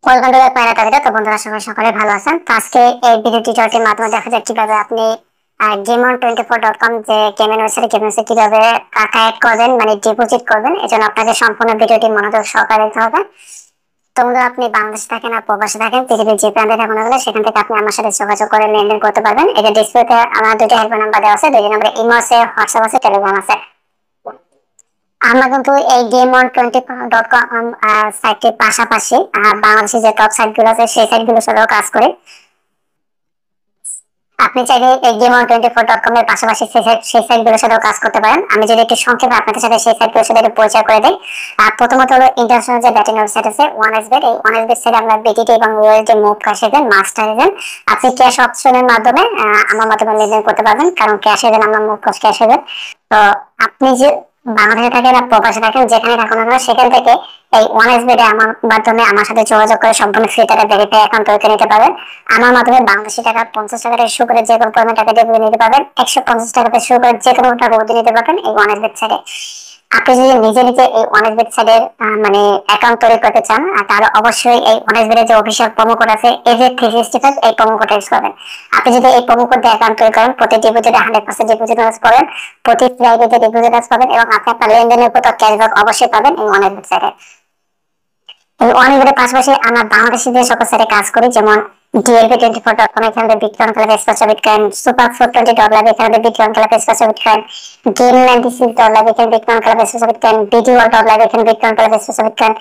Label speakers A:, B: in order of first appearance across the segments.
A: Welcome to প্যারা তালিকা। তো বন্ধুরা, সবাই সকালে ভালো আছেন। তো আজকে এই ভিডিও টিউটোরিয়ালটির মাধ্যমে দেখা যায় কিভাবে আপনি gameon24.com যে গেমের ওয়েবসাইট, গেম ওয়েবসাইট কিভাবে টাকা অ্যাড করবেন, মানে ডিপোজিট করবেন। এই জন্য আপনাকে সম্পূর্ণ ভিডিওটি মনোযোগ সহকারে দেখতে হবে। তো বন্ধুরা, আপনি বাংলাদেশে থাকেন আর প্রবাসে থাকেন, পৃথিবীর যে প্রান্তে থাকুন না কেন, সেখান থেকে আপনি আমার সাথে যোগাযোগ করে লেনদেন করতে পারবেন। এই যে ডিসপ্লেতে আমার দুটো হেল্পলাইন নাম্বার দেওয়া আছে, দুই নম্বরে ইমো আছে, হোয়াটসঅ্যাপ আছে, টেলিগ্রাম আছে। আমরা কিন্তু এই gameon24.com সাইটের পাশাপাশি বাংলাদেশে যে টপ সাইট গুলো আছে সেই সাইট গুলোর সাথেও কাজ করি। আপনি চাইলে এই gameon24.com এর পাশাপাশি সেই সাইট গুলোর সাথেও কাজ করতে পারেন। আমি যদি একটু সংক্ষেপে আপনাদের সাথে সেই সাইট গুলোর সাথে একটু পরিচয় করে দিই। প্রথমত হলো ইন্টারন্যাশনাল যে ব্যাটিং ওয়েবসাইট আছে ওয়ানএক্সবেট, এই ওয়ানএক্সবেট সাইটে আমরা বিটিটি এবং royalty move cash agent, master agent, আপনি ক্যাশ অপশনের মাধ্যমে আমার মাধ্যমে লেনদেন করতে পারবেন, কারণ ক্যাশ এজেন্ট আমরা মুভ ক্যাশ এজেন্ট। তো আপনি যে বাংলাদেশে থাকেন আর প্রবাসে থাকেন, যেখানে থাকুন না কেন, সেখান থেকে এই ওয়ানএক্সবেটে আমার মাধ্যমে আমার সাথে যোগাযোগ করে সম্পূর্ণ ফ্রি টাকা ভেরিফাই অ্যাকাউন্ট তৈরি করে নিতে পারবেন। আমার মাধ্যমে বাংলাদেশি টাকা 50 টাকা থেকে শুরু করে যে কোনো পরিমাণ টাকা দিয়ে নিতে পারবেন, 150 টাকা থেকে শুরু করে যে কোনো টাকা দিয়ে নিতে পারবেন এই ওয়ানএক্সবেট সাইটে। আপনি যদি নিজে নিজে এই ওয়ানএক্সবেট সাইটের মানে অ্যাকাউন্ট তৈরি করতে চান, তাহলে অবশ্যই এই ওয়ানএক্সবেটের যে অফিসিয়াল প্রোমো কোড আছে AZ365, এই প্রোমো কোড ইউজ করবেন। আপনি যদি এই প্রোমো কোড দিয়ে অ্যাকাউন্ট তৈরি করেন, প্রতি ডিপোজিটে 100% ডিপোজিট বোনাস পাবেন, প্রতি ফ্রাইডেতে ডিপোজিট বোনাস পাবেন, এবং আপনি আপনার লেনদেনের উপর ক্যাশব্যাক অবশ্যই পাবেন এই ওয়ানএক্সবেট সাইটে। এই অনেকের পাশাপাশি আমরা বাংলাদেশি যে সকল সাইটে কাজ করি, যেমন DLP24.com, এখানে বিটকয়েন ক্লাব স্পেশাল বিটকয়েন, সুপার420 এখানে বিটকয়েন ক্লাব স্পেশাল বিটকয়েন, গেম96 এখানে bitcoin club special bitcoin, BTWorld এখানে bitcoin club special bitcoin,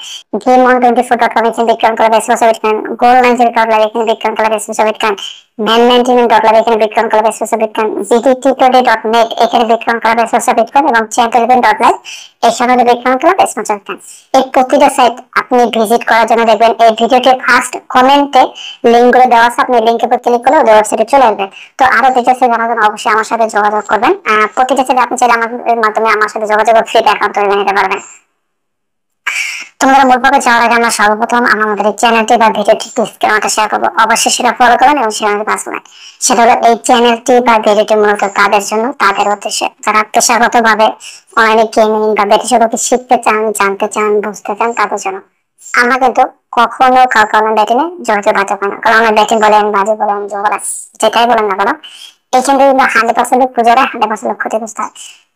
A: Game124.com এখানে bitcoin club special bitcoin, Gold90 এখানে bitcoin club special bitcoin, Man99 এখানে bitcoin club special bitcoin, GTT20.net এখানে bitcoin club special bitcoin, এবং Champion.live এখানে bitcoin club special bitcoin. এই প্রতিটা site আপনি ভিজিট করার জন্য দেখবেন এই ভিডিওটির ফার্স্ট কমেন্টে লিংক করে দেওয়া আছে, আপনি লিংকের উপর ক্লিক করলে ওদের ওয়েবসাইটে চলে আসবেন। তো আরো ডিটেইলসে জানার জন্য অবশ্যই আমার সাথে যোগাযোগ করবেন। প্রতিটা সাইটে আপনি চাইলে আমাদের মাধ্যমে আমার সাথে যোগাযোগ করে ফ্রি অ্যাকাউন্ট তৈরি নিতে পারবেন। তোমরা মূলভাবে যাওয়ার আগে আমরা সর্বপ্রথম আমাদের এই চ্যানেলটি বা ভিডিওটি ডিসক্রিপশনে শেয়ার করবো, অবশ্যই সেটা ফলো করবেন এবং শেয়ার পাস করবেন। সেটা হলো এই চ্যানেলটি বা ভিডিওটি মূলত তাদের জন্য, তাদের উদ্দেশ্যে যারা পেশাগত ভাবে অনলাইনে গেমিং বা বেটিং সম্পর্কে শিখতে চান, জানতে চান, বুঝতে চান, তাদের জন্য। আমরা কিন্তু কখনো কাউকে অনলাইন ব্যাটিংয়ে জড়িত থাকতে পারি না, কারণ আমরা ব্যাটিং বলেন, বাজি বলেন, জোয়ার যেটাই বলেন না কেন, এখান থেকে কিন্তু 100% পুজোরা 100% ক্ষতিগ্রস্ত হয়।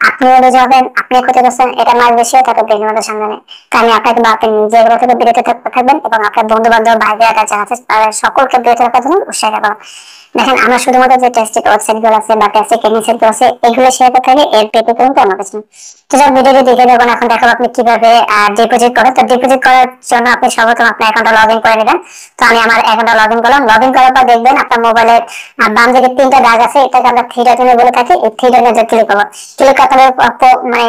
A: আপনি ওদের যাবেন, আপনি ক্ষতিগ্রস্ত, এটা মাস বেশি হয়, তাতে বেশি সামনে নেই। আমি আপনাকে বা আপনি নিজে এগুলো থেকে বিরত থাকবেন এবং আপনার বন্ধু বান্ধব ভাই বোনেরা কাছে আছে তাদের সকলকে বিরত রাখার জন্য উৎসাহ করো। দেখেন, আমরা শুধুমাত্র যে টেস্টিং ওয়েবসাইট গুলো আছে বা টেস্টিং ট্রেনিং সাইট গুলো আছে এগুলো শেয়ার করতে থাকি, এর পেতে কিন্তু আমার কাছে। তো সব ভিডিওটি দেখে দেখুন। এখন দেখাবো আপনি কিভাবে ডিপোজিট করেন। তো ডিপোজিট করার জন্য আপনি সর্বপ্রথম আপনার অ্যাকাউন্টটা লগ ইন করে নেবেন। তো আমি আমার অ্যাকাউন্টটা লগ ইন করলাম। লগ ইন করার পর দেখবেন আপনার মোবাইলের বাম দিকে তিনটা দাগ আছে, এটাকে আমরা থ্রি ডট বলে থাকি। এই থ্রি ডট ক্লিক করবো। ক্লিক করতে মানে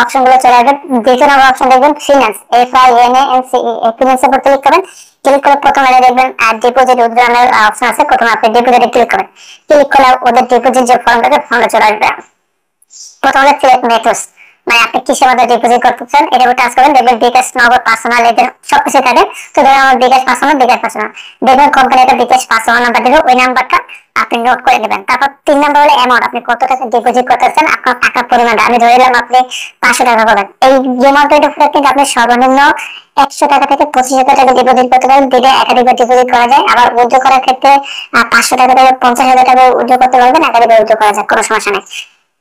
A: অপশন গুলো চলে আসবে। দ্বিতীয় নম্বর অপশন দেখবেন ফিনান্স, FINANCE, এই ফিনান্সের উপর ক্লিক করবেন। ক্লিক করে প্রথমে দেখবেন ডিপোজিট উইথড্রয়ালের অপশন আছে, প্রথমে আপনি ডিপোজিটে ক্লিক করেন। ক্লিক করলে ওদের ডিপোজিট যে ফর্মটা আছে ফর্মটা চলে আসবে। প্রথমে সিলেক্ট মেথডস, মানে আপনি কিসের মধ্যে ডিপোজিট করতে চান এটার উপর টাচ করবেন। দেখবেন বিকাশ, নগদ, পার্সোনাল, এদের সবকিছু থাকে। তো ধরুন আমার বিকাশ পার্সোনাল, দেখবেন কোম্পানি একটা বিকাশ পার্সোনাল নাম্বার দেবে, ওই নাম্বারটা আপনি নোট করে নেবেন। তারপর 3 নম্বর হলো অ্যামাউন্ট, আপনি কত টাকা ডিপোজিট করতে চান, আপনার টাকার পরিমাণটা আমি ধরে নিলাম আপনি 500 টাকা করবেন। এই অ্যামাউন্টটা কিন্তু আপনি সর্বনিম্ন 100 টাকা থেকে 25,000 টাকা ডিপোজিট করতে পারেন। দিনে একাধিকবার ডিপোজিট করা যায়। আবার উইথড্র করার ক্ষেত্রে 500 টাকা থেকে 50,000 টাকা উইথড্র করতে পারবেন, একাধিকবার উইথড্র করা যায়, কোনো সমস্যা নেই।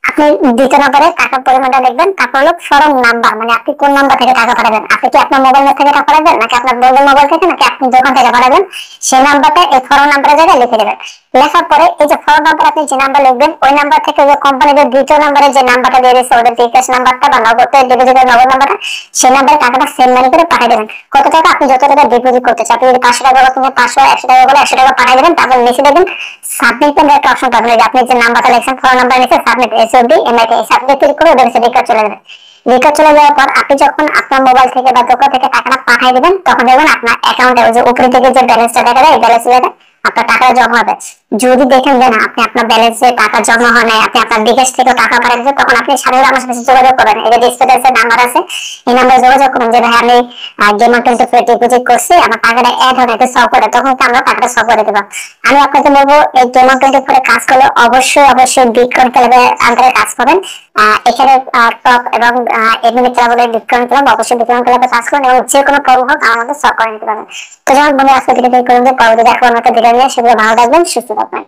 A: আপনি দ্বিতীয় নম্বরে টাকার পরিমাণটা দেখবেন। তারপর হলো ফর্ম নাম্বার, মানে আপনি কোন নাম্বার থেকে টাকা পাঠাবেন। আপনি কি আপনার মোবাইল থেকে টাকা পাঠাবেন, নাকি আপনার বন্ধুর মোবাইল থেকে, নাকি আপনি দোকান থেকে পাঠাবেন, সেই নাম্বারটা এই ফর্ম নাম্বারের জায়গায় লিখে দেবেন। লেখার পরে এই যে ফর্ম নাম্বার আপনি যে নাম্বার লিখবেন, ওই নাম্বার থেকে ওই কোম্পানির দ্বিতীয় নাম্বারে যে নাম্বারটা দিয়ে দিচ্ছে, ওদের বিকাশ নাম্বারটা বা নগদ ডিপোজিটের নগদ নাম্বারটা, সেই নাম্বারে টাকাটা সেন্ড মানি করে পাঠিয়ে দেবেন। কত টাকা আপনি যত টাকা ডিপোজিট করতে চান, আপনি যদি 500 টাকা বলেন 500, 100 টাকা বলে 100 টাকা পাঠিয়ে দেবেন। তারপর নিচে দেখবেন সাবমিট এর একটা অপশন পাবেন, যে আপনি যে নাম্বারটা লিখছেন ফোন নাম্বার নিচে submit, SOD MIT, submit click করে ওদের কাছে রেকর্ড চলে যাবে। রেকর্ড চলে যাওয়ার পর আপনি যখন আপনার মোবাইল থেকে বা দোকান থেকে টাকাটা পাঠিয়ে দিবেন, তখন দেখবেন আপনার অ্যাকাউন্টে ওই যে উপরে থেকে যে ব্যালেন্সটা দেখা যায়, এই ব্যালেন্স আপনার টাকাটা জমা হবে। যদি দেখেন যে না আপনি আপনার ব্যালেন্সে টাকা জমা হয় নাই, আপনি আপনার বিকাশ থেকে টাকা পাঠাচ্ছেন, তখন আপনি সাধারণত আমার সাথে যোগাযোগ করবেন। এটা ডিসপ্লেতে নাম্বার আছে, এই নাম্বারে যোগাযোগ করুন যে ভাই আমি গেমার24 ডিপোজিট করছি, আমার টাকাটা অ্যাড হবে, এটা সলভ করে, তখন আমরা টাকাটা সলভ করে দেবো। আমি আপনাকে বলবো এই গেমার24 এ কাজ করলে অবশ্যই অবশ্যই বিটকয়েন ক্লাবের আন্ডারে কাজ করবেন। এখানে টপ এবং এডমিন ক্লাবের বিটকয়েন ক্লাব, অবশ্যই বিটকয়েন ক্লাবে কাজ করুন এবং যে কোনো প্রবলেম হোক আমাদের সলভ করে নিতে পারবেন। তো যাই হোক বন্ধু, আজকে ভিডিও করুন যে পরবর্তী দেখার মতো ভিডিও নিয়ে, সেগুলো ভালো থাকবেন, সুস্থ থাকবেন।